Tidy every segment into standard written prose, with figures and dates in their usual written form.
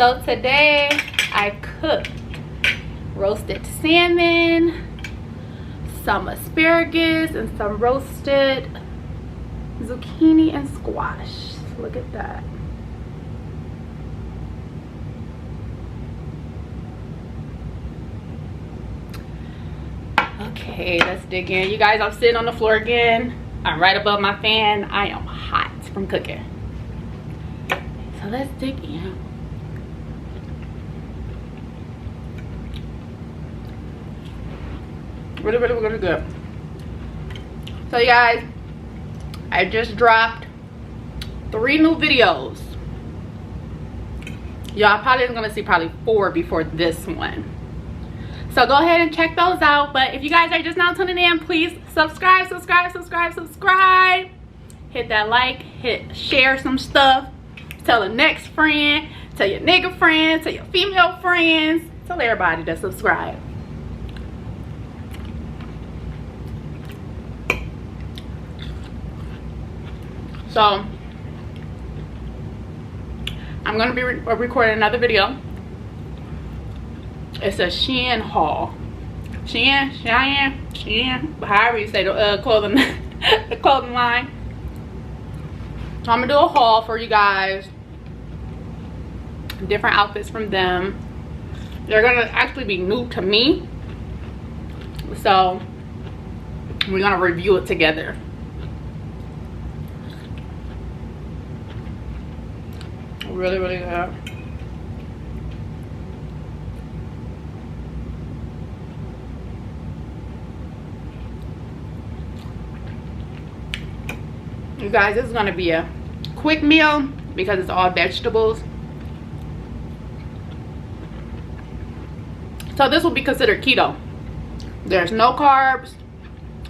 So today I cooked roasted salmon, some asparagus, and some roasted zucchini and squash. Look at that. Okay, let's dig in. You guys, I'm sitting on the floor again. I'm right above my fan. I am hot from cooking. So let's dig in. Really, really, really good. So you guys, I just dropped 3 new videos. Y'all probably gonna see probably 4 before this one. So go ahead and check those out. But if you guys are just now tuning in, please subscribe. Hit that like, share some stuff. Tell the next friend, tell your nigga friends, tell your female friends. Tell everybody to subscribe. So I'm gonna be recording another video. It's a Shein haul. Shein, however you say the clothing, the clothing line. So I'm gonna do a haul for you guys. Different outfits from them. They're gonna actually be new to me. So we're gonna review it together. Really, really good. You guys, this is going to be a quick meal because it's all vegetables. So this will be considered keto. There's no carbs,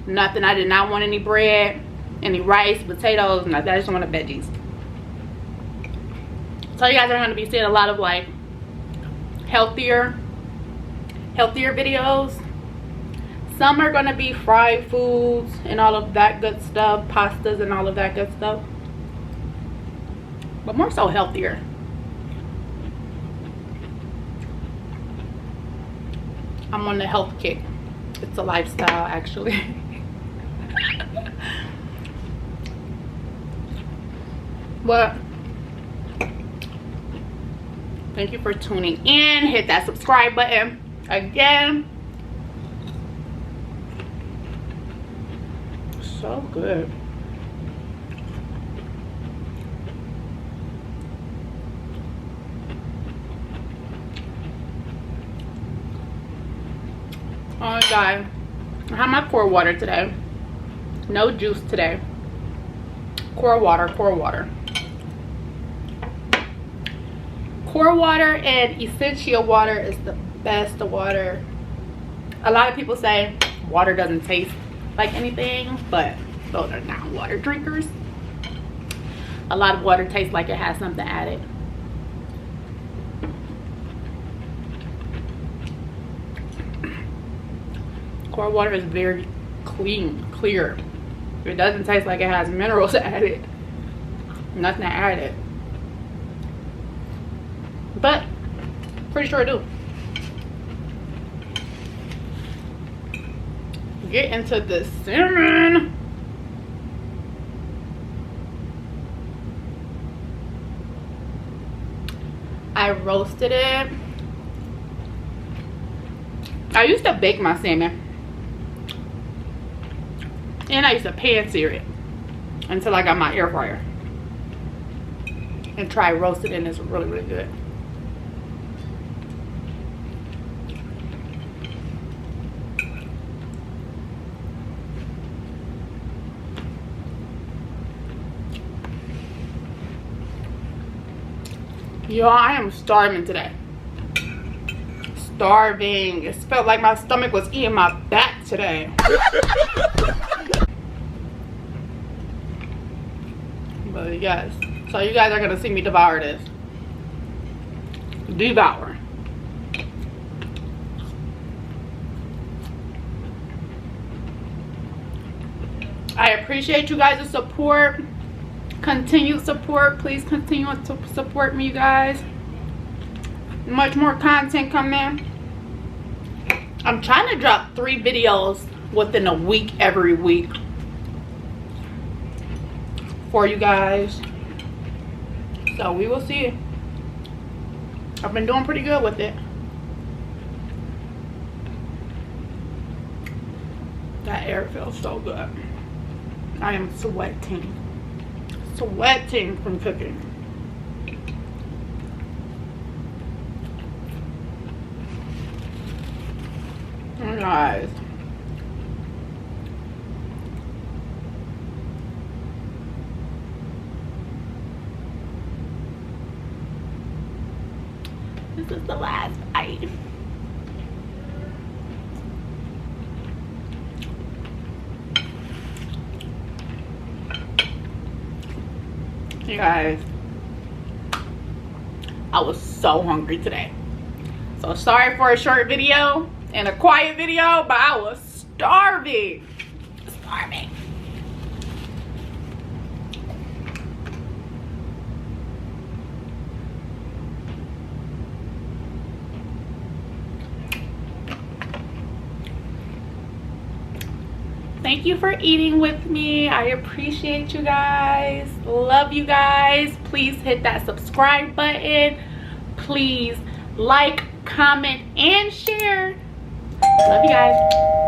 nothing. I did not want any bread, any rice, potatoes, nothing. I just wanted veggies. So you guys are going to be seeing a lot of like healthier videos. Some are going to be fried foods and all of that good stuff, pastas and all of that good stuff, but more so healthier. I'm on the health kick. It's a lifestyle actually. But thank you for tuning in. Hit that subscribe button again. So good. Oh God, I have my core water today. No juice today. Core water. Core water and essential water is the best water. A lot of people say water doesn't taste like anything, but those are not water drinkers. A lot of water tastes like it has something added. Core water is very clear. It doesn't taste like it has minerals added. Nothing added. But pretty sure I do. Get into the salmon. I roasted it. I used to bake my salmon, and I used to pan sear it until I got my air fryer and try roasting it, and it's really, really good. Y'all, I am starving today. Starving. It felt like my stomach was eating my back today. But yes, so you guys are gonna see me devour this. Devour. I appreciate you guys' support. Continued support. Please continue to support me, you guys. much more content coming. I'm trying to drop 3 videos within a week every week for you guys. So we will see. I've been doing pretty good with it. That air feels so good. I am sweating. Sweating from cooking. Oh, guys. This is the last bite. You guys, I was so hungry today. So sorry for a short video and a quiet video, but I was starving. Starving. Thank you for eating with me. I appreciate you guys. Love you guys. Please hit that subscribe button. Please like, comment, and share. Love you guys.